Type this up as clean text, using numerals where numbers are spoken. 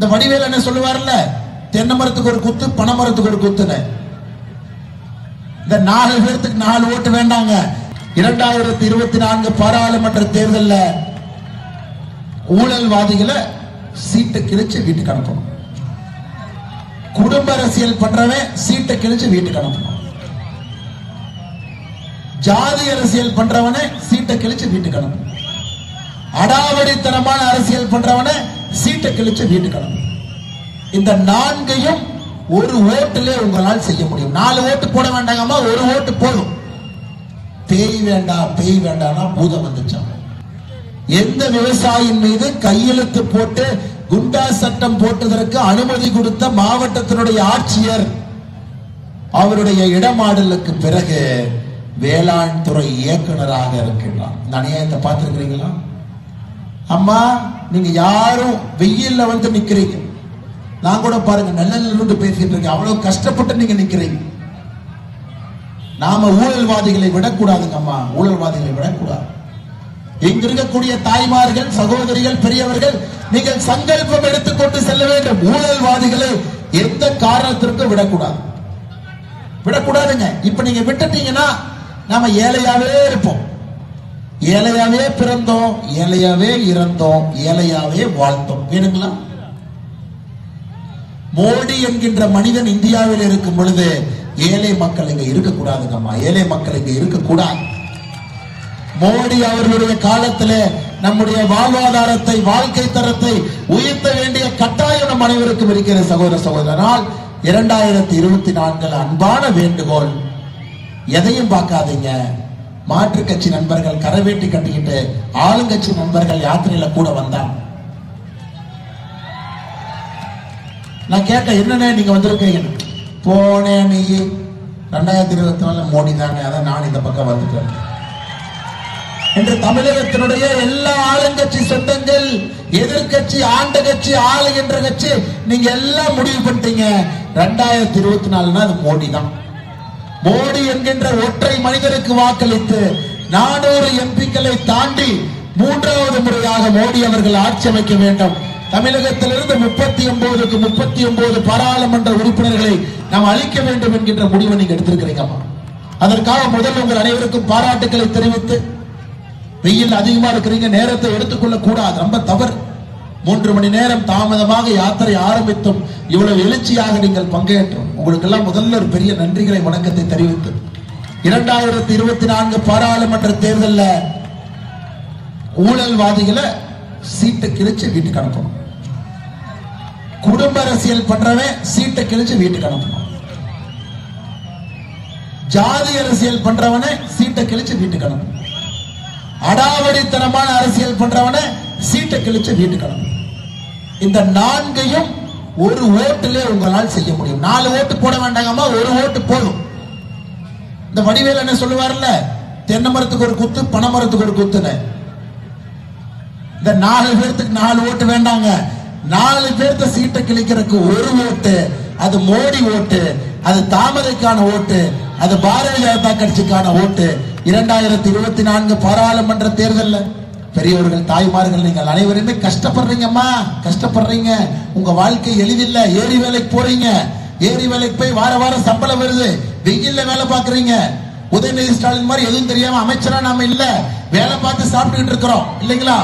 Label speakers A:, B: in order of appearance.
A: இந்த வடிவேல் என்ன சொல்லுவார்ல, தென்னை மரத்துக்கு ஒரு குத்து பனை மரத்துக்கு ஒரு குத்துன்னு. இந்த 4 பேருக்கு 4 ஓட்டு வேண்டாங்க. 2024 பாராளுமன்ற தேர்தலில் ஊழல்வாதிகளை சீட்டை கிழிச்சு வீட்டுக்கு அனுப்பணும். குடும்ப அரசியல் பண்றவன் சீட்டை கிழிச்சு வீட்டுக்கு அனுப்பணும். ஜாதி அரசியல் பண்றவனை சீட்டை கிழிச்சு வீட்டுக்கு அனுப்பணும். அடாவடித்தனமான அரசியல் பண்றவனை சீட்டை கிழிச்சு வீட்டுக்கு அனுப்பணும். இந்த 4ஐயும் ஒரு ஓட்டுல உங்களால் செய்ய முடியும். 4 ஓட்டு போட வேண்டாங்கம்மா, ஒரு ஓட்டு போதும். பேய் வேண்டாம் பேய் வேண்டாம்னா பூதம் வந்துச்சான். எந்த விவசாயியின் மீது கையெழுத்து போட்டு குண்டா சட்டம் போட்டதற்கு அனுமதி கொடுத்த மாவட்டத்தினுடைய ஆட்சியர் அவருடைய இடமாடலுக்கு பிறகு வேளாண் துறை இயக்குநராக இருக்கின்றார். இந்த அநியாயத்தை பார்த்திருக்கிறீங்களா? அம்மா, நீங்க யாரும் வெயில்ல வந்து நிக்கிறீங்க. நான் கூட பாருங்க நல்ல பேசிட்டு இருக்கேன். அவ்வளவு கஷ்டப்பட்டு நீங்க நிக்கிறீங்க. நாம ஊழல்வாதிகளை விடக்கூடாதுங்க அம்மா, ஊழல்வாதிகளை விடக்கூடாது. இங்க இருக்கக்கூடிய தாய்மார்கள், சகோதரிகள், பெரியவர்கள், நீங்கள் சங்கல்பம் எடுத்துக்கொண்டு செல்ல வேண்டும். ஊழல்வாதிகளை எந்த காரணத்திற்கும் விடக்கூடாது, விடக்கூடாதுங்க. இப்ப நீங்க விட்டுட்டீங்கன்னா நாம ஏழையாவே இருப்போம். ஏழையாவே பிறந்தோம், ஏழையாவே இறந்தோம், ஏழையாவே வாழ்ந்தோம். வேணுங்களா? மோடி என்கின்ற மனிதன் இந்தியாவில் இருக்கும் பொழுது ஏழை மக்கள் இங்க இருக்கக்கூடாதுங்கம்மா, ஏழை மக்கள் இங்க இருக்கக்கூடாது. மோடி அவர்களுடைய காலத்தில் நம்முடைய வாழ்வாதாரத்தை, வாழ்க்கை தரத்தை உயர்த்த வேண்டிய கட்டாயம் நம் அனைவருக்கும் இருக்கிற சகோதர சகோதரனால் 2024 அன்பான வேண்டுகோள், எதையும் பார்க்காதீங்க. மாற்று கட்சி நண்பர்கள் கரவேட்டி கட்டிக்கிட்டு ஆளுங்கட்சி நண்பர்கள் யாத்திரையில கூட வந்தாங்க. நான் கேட்ட என்னன்னு நீங்க வந்திருக்கீங்க? போனேன் நீ 2024 மோடி தானே, அதான் நான் இந்த பக்கம் வந்துட்டேன் என்று தமிழகத்தினுடைய எல்லா ஆளுங்கட்சி சொந்தங்கள், எதிர்கட்சி, ஆண்ட கட்சி, ஆளுகின்ற கட்சி, நீங்க எல்லாம் முடிவு பண்ணிட்டீங்க 2024 அது மோடி தான். மோடி என்கின்ற ஒற்றை மனிதருக்கு வாக்களித்து 400 எம்பிக்களை தாண்டி 3வது முறையாக மோடி அவர்கள் ஆட்சி அமைக்க வேண்டும். தமிழகத்திலிருந்து 39க்கு 39 பாராளுமன்ற உறுப்பினர்களை நாம் அளிக்க வேண்டும் என்கின்ற முடிவை நீங்க எடுத்திருக்கிறீங்க. அதற்காக முதல் உங்கள் அனைவருக்கும் பாராட்டுக்களை தெரிவித்து, வெயில் அதிகமா இருக்கிறீங்க, நேரத்தை எடுத்துக்கொள்ள கூடாது, ரொம்ப தவறு. 3 மணி நேரம் தாமதமாக யாத்திரை ஆரம்பித்தும் இவ்வளவு எழுச்சியாக நீங்கள் பங்கேற்றும் உங்களுக்கு எல்லாம் முதல்ல ஒரு பெரிய நன்றிகளை, வணக்கத்தை தெரிவித்து 2024 பாராளுமன்ற தேர்தலில் ஊழல்வாதிகளை சீட்டை கிழிச்சு வீட்டுக்கு அனுப்பணும். குடும்ப அரசியல் பண்றவன் சீட்டை கிழிச்சு வீட்டுக்கு அனுப்பணும். ஜாதி அரசியல் பண்றவனை சீட்டை கிழிச்சு வீட்டுக்கு அனுப்பணும். அடாவடித்தனமான அரசியல் பண்றவனை சீட்டை கிழிச்சு வீட்டுக்கு அனுப்பணும். இந்த 4ஐயும் ஒரு ஓட்டுல உங்களால் செய்ய முடியும். 4 ஓட்டு போட வேண்டாங்கம்மா, ஒரு ஓட்டு போதும். இந்த வடிவேல் என்ன சொல்லுவார்ல, தென்னை மரத்துக்கு ஒரு குத்து பனை மரத்துக்கு ஒரு குத்துன்னு. இந்த 4 பேருக்கு 4 ஓட்டு வேண்டாங்க. 4 பேர்த்த சீட்டை கிழிக்கிறதுக்கு ஒரு ஓட்டு, அது மோடி ஓட்டு, அது தாமரைக்கான ஓட்டு, அது பாரதிய ஜனதா கட்சிக்கான ஓட்டு. 2024 பாராளுமன்ற தேர்தலில் பெரியவர்கள், தாய்மார்கள், நீங்கள் அனைவருமே கஷ்டப்படுறீங்கம்மா, கஷ்டப்படுறீங்க. உங்க வாழ்க்கை எளிதில்லை. ஏரி வேலைக்கு போறீங்க, ஏரி வேலைக்கு போய் வாரம் சம்பளம் வருது, வெயில்ல வேலை பார்க்கறீங்க. உதயநிதி ஸ்டாலின் மாதிரி எதுவும் தெரியாம அமைச்சரா நாம இல்ல, வேலை பார்த்து சாப்பிட்டுக்கிட்டு இருக்கிறோம் இல்லைங்களா?